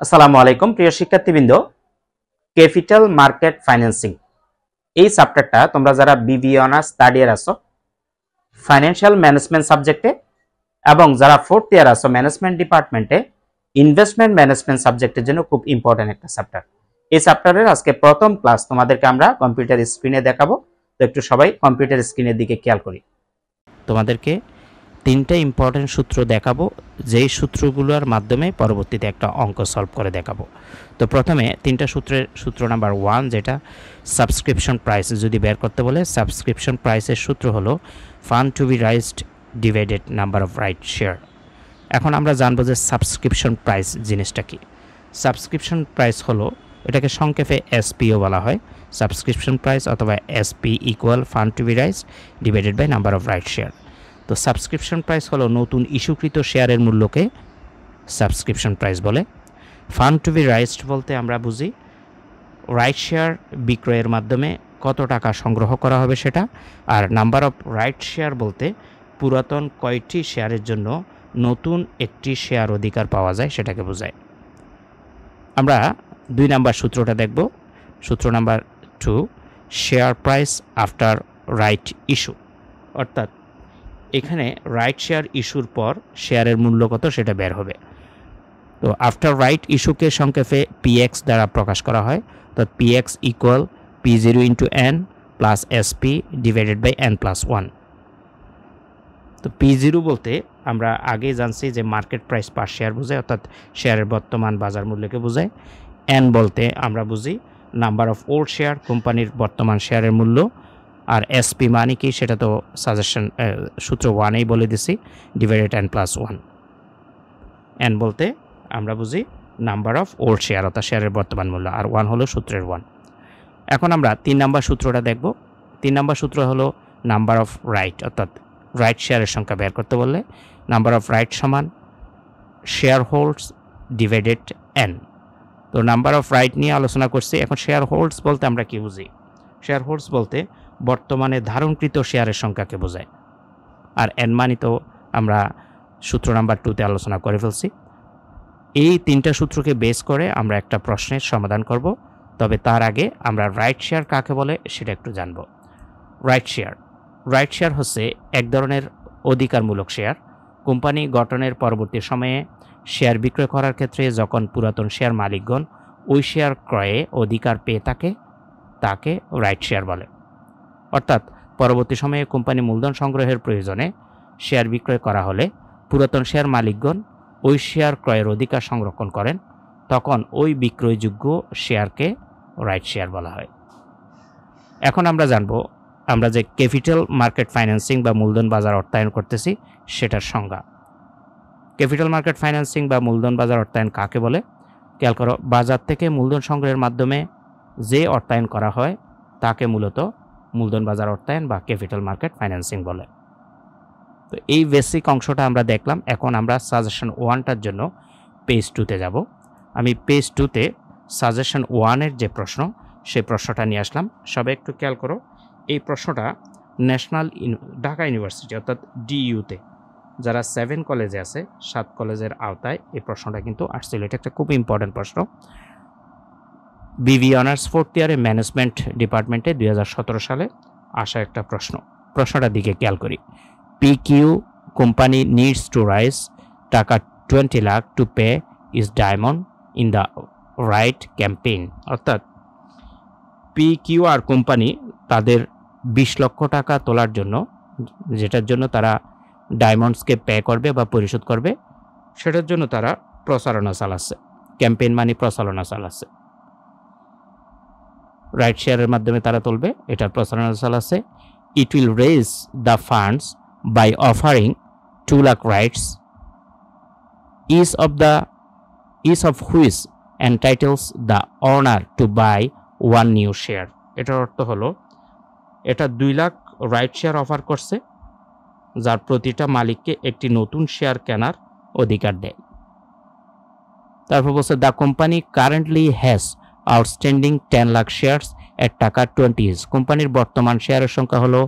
আসসালামু আলাইকুম প্রিয় শিক্ষার্থীবৃন্দ। ক্যাপিটাল মার্কেট ফাইন্যান্সিং এই চ্যাপ্টারটা তোমরা যারা বিবিএ অনার্স থার্ড ইয়ার আছো ফাইন্যান্সিয়াল ম্যানেজমেন্ট সাবজেক্টে এবং যারা ফোর্থ ইয়ার আছো ম্যানেজমেন্ট ডিপার্টমেন্টে ইনভেস্টমেন্ট ম্যানেজমেন্ট সাবজেক্টের জন্য খুব ইম্পর্টেন্ট একটা চ্যাপ্টার। এই চ্যাপ্টারের আজকে প্রথম ক্লাস তোমাদেরকে আমরা কম্পিউটার স্ক্রিনে দেখাবো। তো একটু সবাই কম্পিউটার স্ক্রিনের দিকে খেয়াল করি। তোমাদেরকে তিনটা ইম্পর্টেন্ট সূত্র দেখাবো, যেই সূত্রগুলোর মাধ্যমে পরবর্তীতে একটা অঙ্ক সলভ করে দেখাবো। তো প্রথমে তিনটা সূত্র নাম্বার 1 যেটা সাবস্ক্রিপশন প্রাইস যদি বের করতে বলে, সাবস্ক্রিপশন প্রাইসের সূত্র হলো fund to be raised divided number of right share. এখন আমরা জানবো যে সাবস্ক্রিপশন প্রাইস জিনিসটা কি। সাবস্ক্রিপশন প্রাইস হলো, এটাকে সংক্ষেপে এসপিও বলা হয়। সাবস্ক্রিপশন প্রাইস অথবা SP equal fund to be raised divided by number of right share. তো সাবস্ক্রিপশন প্রাইস হলো নতুন ইস্যুকৃত শেয়ারের মূল্যকে সাবস্ক্রিপশন প্রাইস বলে। ফান্ড টু বি রাইজড বলতে আমরা বুঝি রাইট শেয়ার বিক্রয়ের মাধ্যমে কত টাকা সংগ্রহ করা হবে সেটা, আর নাম্বার অফ রাইট শেয়ার বলতে পুরাতন কয়টি শেয়ারের জন্য নতুন একটি শেয়ার অধিকার পাওয়া যায় সেটাকে বোঝায়। আমরা 2 নাম্বার সূত্রটা দেখব। সূত্র number 2, share price after right issue. অর্থাৎ এখানে রাইট শেয়ার ইস্যুর পর শেয়ারের মূল্য কত সেটা বের হবে। তো আফটার রাইট ইস্যুকে সংক্ষেপে পিএক্স দ্বারা প্রকাশ করা হয়। তো PX equal P0 into N plus SP divided by N plus 1। তো P0 বলতে আমরা আগেই জানছি যে মার্কেট প্রাইস পার শেয়ার বোঝায়, অর্থাৎ শেয়ারের বর্তমান বাজার মূল্যকে বোঝায়। এন বলতে আমরা বুঝি নাম্বার অফ ওল্ড শেয়ার, কোম্পানির বর্তমান শেয়ারের মূল্য। আর এসপি মানে কি সেটা তো সাজেশন সূত্র 1এই বলে দিছি, ডিভাইডেড এন প্লাস 1। এন বলতে আমরা বুঝি নাম্বার অফ ওল্ড শেয়ার অর্থাৎ শেয়ারের বর্তমান মূল্য, আর 1 হলো সূত্রের 1। এখন আমরা 3 নাম্বার সূত্রটা দেখব। 3 নাম্বার সূত্র হলো নাম্বার অফ রাইট, অর্থাৎ রাইট শেয়ারের সংখ্যা বের করতে বললে নাম্বার অফ রাইট সমান শেয়ার হোল্ডস ডিভাইডেড এন। তো নাম্বার অফ রাইট নিয়ে আলোচনা করছি। এখন শেয়ার হোল্ডস বলতে আমরা কি বুঝি? শেয়ার হোল্ডস বলতে বর্তমানে ধারণকৃত শেয়ারের সংখ্যাকে বোঝায়, আর এন মানি তো আমরা সূত্র নাম্বার 2তে আলোচনা করে ফেলছি। এই 3টা সূত্রকে বেস করে আমরা একটা প্রশ্নের সমাধান করব। তবে তার আগে আমরা রাইট শেয়ার কাকে বলে সেটা একটু জানব। রাইট শেয়ার হচ্ছে এক ধরনের অধিকারমূলক শেয়ার। কোম্পানি গঠনের পরবর্তী সময়ে শেয়ার বিক্রয় করার ক্ষেত্রে যখন পুরাতন শেয়ার মালিকগণ ওই শেয়ার ক্রয়ে অধিকার পেয়ে থাকে তাকে রাইট শেয়ার বলে। অর্থাৎ পরবর্তী সময়ে কোম্পানি মূলধন সংগ্রহের প্রয়োজনে শেয়ার বিক্রয় করা হলে পুরাতন শেয়ার মালিকগণ ওই শেয়ার ক্রয়ের অধিকার সংরক্ষণ করেন, তখন ওই বিক্রয়যোগ্য শেয়ারকে রাইট শেয়ার বলা হয়। এখন আমরা জানব আমরা যে ক্যাপিটাল মার্কেট ফাইন্যান্সিং বা মূলধন বাজার অর্থায়ন করতেছি সেটার সংজ্ঞা। ক্যাপিটাল মার্কেট ফাইন্যান্সিং বা মূলধন বাজার অর্থায়ন কাকে বলে? খেয়াল করো, বাজার থেকে মূলধন সংগ্রহের মাধ্যমে যে অর্থায়ন করা হয় তাকে মূলত মূলধন বাজার অর্থায়ন বা ক্যাপিটাল মার্কেট ফাইন্যান্সিং বলে। তো এই বেসিক অংশটা আমরা দেখলাম। এখন আমরা সাজেশন 1টার জন্য পেজ 2তে যাব। আমি পেজ 2তে সাজেশন 1-এর যে প্রশ্ন সেই প্রশ্নটা নিয়ে আসলাম। সবাই একটু খেয়াল করো, এই প্রশ্নটা ঢাকা ইউনিভার্সিটি অর্থাৎ ডিইউতে যারা 7 কলেজে আছে 7 কলেজের আওতায় এই প্রশ্নটা কিন্তু আসছিল। এটা একটা খুব ইম্পর্টেন্ট প্রশ্ন। বিবিএ অনার্স ফোর্থ ইয়ারে ম্যানেজমেন্ট ডিপার্টমেন্টে 2017 সালে আসা একটা প্রশ্ন। প্রশ্নটার দিকে খেয়াল করি। PQ company needs to rise টাকা 20 lakh to pay is diamond in the right campaign. অর্থাৎ PQR কোম্পানি তাদের 20 লক্ষ টাকা তোলার জন্য, যেটার জন্য তারা ডায়মন্ডসকে পে করবে বা পরিশোধ করবে, সেটার জন্য তারা প্রচারণা চালাচ্ছে। ক্যাম্পেইন মানে প্রচারণা চালাচ্ছে। রাইট শেয়ারের মাধ্যমে তারা তুলবে, এটার প্রচারণা চালাচ্ছে। It will raise the funds by offering 2 lakh rights each of which entitles the owner to buy 1 new share। এটার অর্থ হলো এটা 2 লাখ রাইট শেয়ার অফার করছে, যার প্রতিটা মালিককে একটি নতুন শেয়ার কেনার অধিকার দেয়। তারপর বলছে the company currently has outstanding 10 lakh shares at taka 20। কোম্পানির বর্তমান শেয়ারের সংখ্যা হলো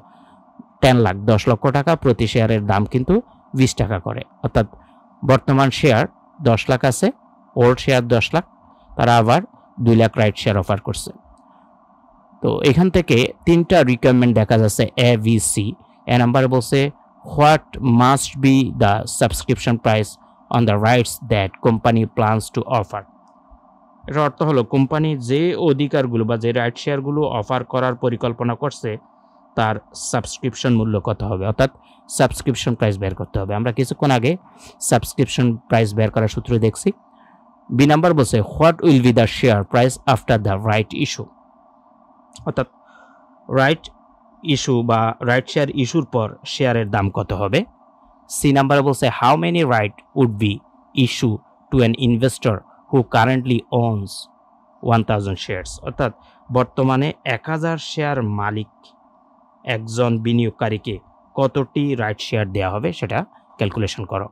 10 লাখ, 10 লক্ষ টাকা। প্রতি শেয়ারের দাম কিন্তু 20 টাকা করে। অর্থাৎ বর্তমান শেয়ার 10 লাখ আছে, ওল্ড শেয়ার 10 লাখ, তারা আবার 2 লাখ রাইট শেয়ার অফার করছে। তো এখান থেকে 3টা রিকোয়ারমেন্ট দেখা যাচ্ছে এ বি সি। এ নাম্বারে বলছে what must be the subscription price on the rights that company plans to offer. এর অর্থ হলো কোম্পানি যে অধিকারগুলো বা যে রাইট শেয়ারগুলো অফার করার পরিকল্পনা করছে তার সাবস্ক্রিপশন মূল্য কত হবে, অর্থাৎ সাবস্ক্রিপশন প্রাইস বের করতে হবে। আমরা কিছুক্ষণ আগে সাবস্ক্রিপশন প্রাইস বের করার সূত্র দেখছি। বি নাম্বার বলছে what will be the share price after the right issue, অর্থাৎ রাইট ইস্যু বা রাইট শেয়ার ইস্যুর পর শেয়ারের দাম কত হবে। সি নাম্বারে বলছে how many right would be issue to an investor who currently owns 1000 shares, অর্থাৎ বর্তমানে 1000 শেয়ার মালিক একজন বিনিয়োগকারীকে কতটি রাইট শেয়ার দেওয়া হবে সেটা ক্যালকুলেশন করো।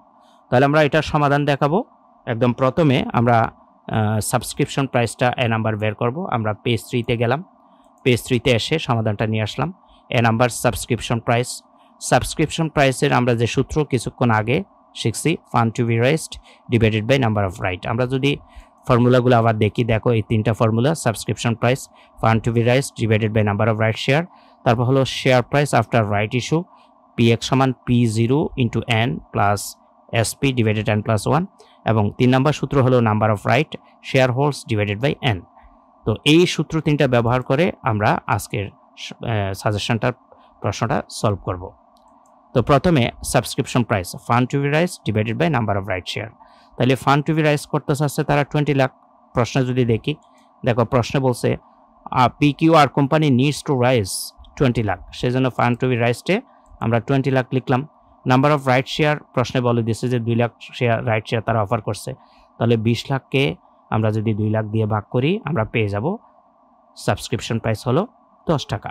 তাহলে আমরা এটার সমাধান দেখাবো। একদম প্রথমে আমরা সাবস্ক্রিপশন প্রাইসটা এ নাম্বার বের করব। আমরা পেজ 3-তে গেলাম, পেজ 3-তে এসে সমাধানটা নিয়ে আসলাম। A number subscription price, subscription প্রাইসের আমরা যে সূত্র কিছুক্ষণ আগে শিখছি fund to be raised divided by number of right. আমরা যদি ফর্মুলাগুলো আবার দেখি, দেখো এই 3টা formula, subscription price, fund to be raised divided by number of right share, তারপর হলো share price after right issue, PX সমান P0 into N plus SP divided N plus 1, এবং 3 নম্বর সূত্র হলো number of right share holds divided by N। তো এই সূত্র 3টা ব্যবহার করে আমরা আজকের সাজেশনটার প্রশ্নটা সলভ করব। তো প্রথমে subscription price fund to be raise divided by number of right share. তাহলে ফান্ড টু বি রাইজ করতে চাচ্ছে তারা 20 লাখ। প্রশ্নে যদি দেখি, দেখো প্রশ্নে বলছে PQR company needs to rise 20 lakh, সেজন্য ফান্ড টু বি রাইজটে আমরা 20 লাখ লিখলাম। নাম্বার অফ রাইট শেয়ার প্রশ্নে বলে দিচ্ছে যে 2 লাখ শেয়ার রাইট শেয়ার তারা অফার করছে। তাহলে 20 লাখকে আমরা যদি 2 লাখ দিয়ে ভাগ করি আমরা পেয়ে যাব সাবস্ক্রিপশন প্রাইস হলো 10 টাকা।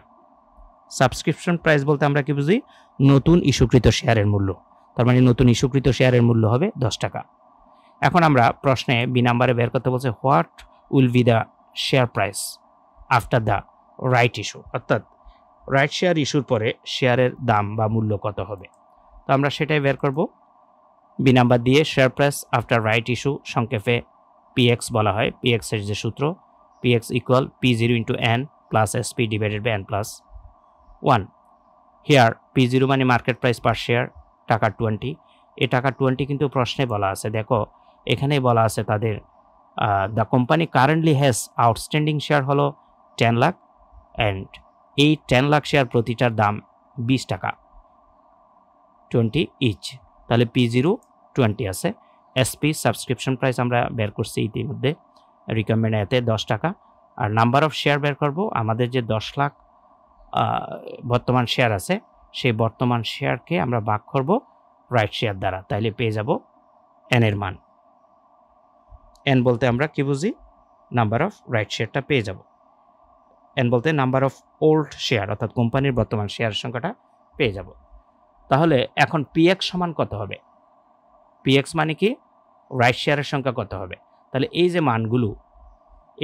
সাবস্ক্রিপশন প্রাইস বলতে আমরা কি বুঝি? নতুন ইস্যুকৃত শেয়ারের মূল্য। তার মানে নতুন ইস্যুকৃত শেয়ারের মূল্য হবে 10 টাকা। এখন আমরা প্রশ্নে বি নাম্বারে বের করতে বলছে what will be the share price after the right issue, অর্থাৎ রাইট শেয়ার ইস্যুর পরে শেয়ারের দাম বা মূল্য কত হবে। তো আমরা সেটাই বের করব। বি নাম্বার দিয়ে share price after right issue সংক্ষেপে PX বলা হয়। PX এর যে সূত্র PX equal P0 into N plus SP divided by N plus 1। Here P0 মানে মার্কেট প্রাইস পার শেয়ার, টাকা 20। এই টাকা 20 কিন্তু প্রশ্নে বলা আছে, দেখো এখানে বলা আছে তাদের the company currently has outstanding share হলো 10 লাখ অ্যান্ড এই 10 লাখ শেয়ার প্রতিটার দাম 20 টাকা 20 ইচ। তাহলে P0 20 আছে। SP সাবস্ক্রিপশন প্রাইস আমরা বের করছি ইতিমধ্যে, রিকমেন্ড এতে 10 টাকা। আর নাম্বার অফ শেয়ার বের করব, আমাদের যে 10 লাখ বর্তমান শেয়ার আছে সেই বর্তমান শেয়ারকে আমরা ভাগ করব রাইট শেয়ার দ্বারা, তাইলে পেয়ে যাব N এর মান। N বলতে আমরা কি বুঝি? নাম্বার অফ রাইট শেয়ারটা পেয়ে যাব। N বলতে নাম্বার অফ ওল্ড শেয়ার, অর্থাৎ কোম্পানির বর্তমান শেয়ারের সংখ্যাটা পেয়ে যাব। তাহলে এখন PX সমান কত হবে? PX মানে কি? রাইট শেয়ারের সংখ্যা কত হবে। তাহলে এই যে মানগুলো,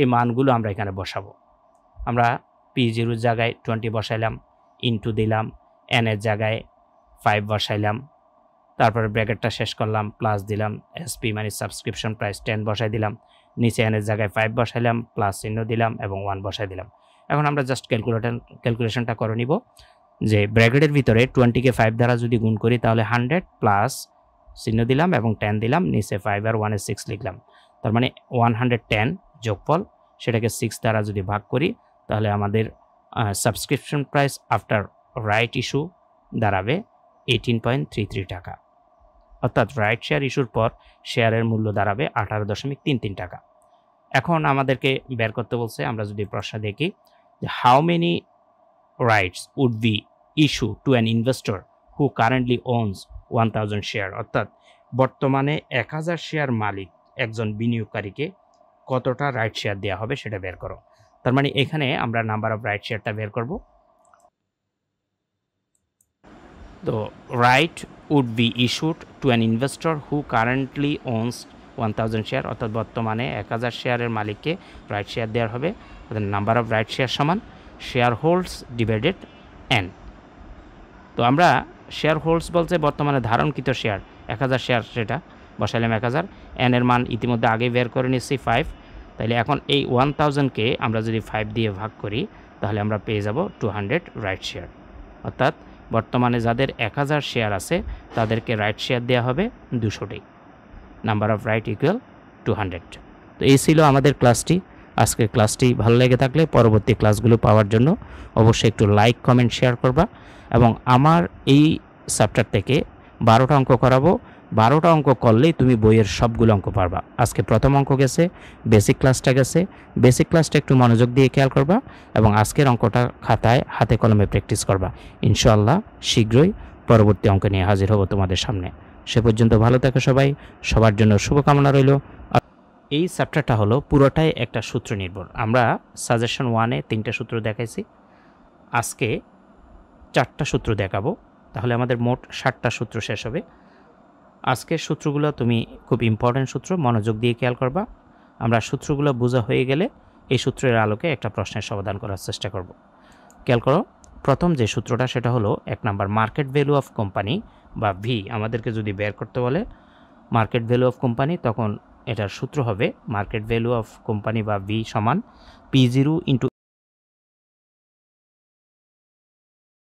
এই মানগুলো আমরা এখানে বসাবো। আমরা P0 এর জায়গায় 20 বসাইলাম, ইনটু দিলাম, N এর জায়গায় 5 বসাইলাম, তারপরে ব্র্যাকেটটা শেষ করলাম, প্লাস দিলাম, SP মানে সাবস্ক্রিপশন প্রাইস 10 বসাই দিলাম, নিচে N এর জায়গায় 5 বসাইলাম, প্লাস চিহ্ন দিলাম এবং 1 বসাই দিলাম। এখন আমরা জাস্ট ক্যালকুলেশনটা করে নিব যে ব্র্যাকেটের ভিতরে 20কে 5 দ্বারা যদি গুণ করি তাহলে 100 প্লাস চিহ্ন দিলাম এবং 10 দিলাম, নিচে 5 আর 1 এর 6 লিখলাম। তার মানে 110 যোগফল, সেটাকে 6 দ্বারা যদি ভাগ করি তাহলে আমাদের subscription price after right issue দাঁড়াবে 18.33 টাকা, অর্থাৎ রাইট শেয়ার ইস্যুর পর শেয়ারের মূল্য দাঁড়াবে 18.33 টাকা। এখন আমাদেরকে বের করতে বলছে, আমরা যদি প্রশ্ন দেখি যে how many rights would be issue to an investor who currently owns 1000 share, অর্থাৎ বর্তমানে 1000 শেয়ার মালিক একজন বিনিয়োগকারীকে কতটা রাইট শেয়ার দেওয়া হবে সেটা বের করো। তার মানে এখানে আমরা নাম্বার অফ রাইট শেয়ারটা বের করব। তো right would be issued to an investor who currently owns 1000 share, অর্থাৎ বর্তমানে 1000 শেয়ারের মালিককে রাইট শেয়ার দেওয়া হবে। অর্থাৎ নাম্বার অফ রাইট শেয়ার সমান শেয়ার হোল্ডস ডিভাইডেড N। তো আমরা শেয়ার হোল্ডস বলতে বর্তমানে ধারণকৃত শেয়ার 1000 শেয়ার, সেটা বসাইলাম 1000, এন এর মান ইতিমধ্যে আগেই বের করে নিচ্ছি 5, তাহলে এখন এই 1000কে আমরা যদি 5 দিয়ে ভাগ করি তাহলে আমরা পেয়ে যাব 200 রাইট শেয়ার। অর্থাৎ বর্তমানে যাদের 1000 শেয়ার আছে তাদেরকে রাইট শেয়ার দেওয়া হবে 200টি। Number of right equal 200। তো এই ছিল আমাদের ক্লাসটি। আজকের ক্লাসটি ভালো লেগে থাকলে পরবর্তী ক্লাসগুলো পাওয়ার জন্য অবশ্যই একটু লাইক, কমেন্ট, শেয়ার করবা। এবং আমার এই চ্যাপ্টার থেকে 12টা অঙ্ক করাবো। 12টা অঙ্ক করলেই তুমি বইয়ের সবগুলো অঙ্ক পারবা। আজকে প্রথম অঙ্ক গেছে, বেসিক ক্লাসটা গেছে। বেসিক ক্লাসটা একটু মনোযোগ দিয়ে খেয়াল করবা এবং আজকের অঙ্কটা খাতায় হাতে কলমে প্র্যাকটিস করবা। ইনশাআল্লাহ শীঘ্রই পরবর্তী অঙ্ক নিয়ে হাজির হব তোমাদের সামনে। সে পর্যন্ত ভালো থাকো সবাই, সবার জন্য শুভকামনা রইল। এই চ্যাপ্টারটা হলো পুরোটাই একটা সূত্র নির্ভর। আমরা সাজেশন 1-এ 3টা সূত্র দেখাইছি, আজকে 4টা সূত্র দেখাবো, তাহলে আমাদের মোট 7টা সূত্র শেষ হবে। আজকের সূত্রগুলো তুমি খুব ইম্পর্টেন্ট সূত্র, মনোযোগ দিয়ে খেয়াল করবা। আমরা সূত্রগুলো বোঝা হয়ে গেলে এই সূত্রের আলোকে একটা প্রশ্নের সমাধান করার চেষ্টা করব। খেয়াল করো, প্রথম যে সূত্রটা সেটা হলো 1 number market value of company বা ভি। আমাদেরকে যদি বের করতে বলে মার্কেট ভ্যালু অফ কোম্পানি, তখন এটার সূত্র হবে মার্কেট ভ্যালু অফ কোম্পানি বা ভি সমান P0 ইন্টু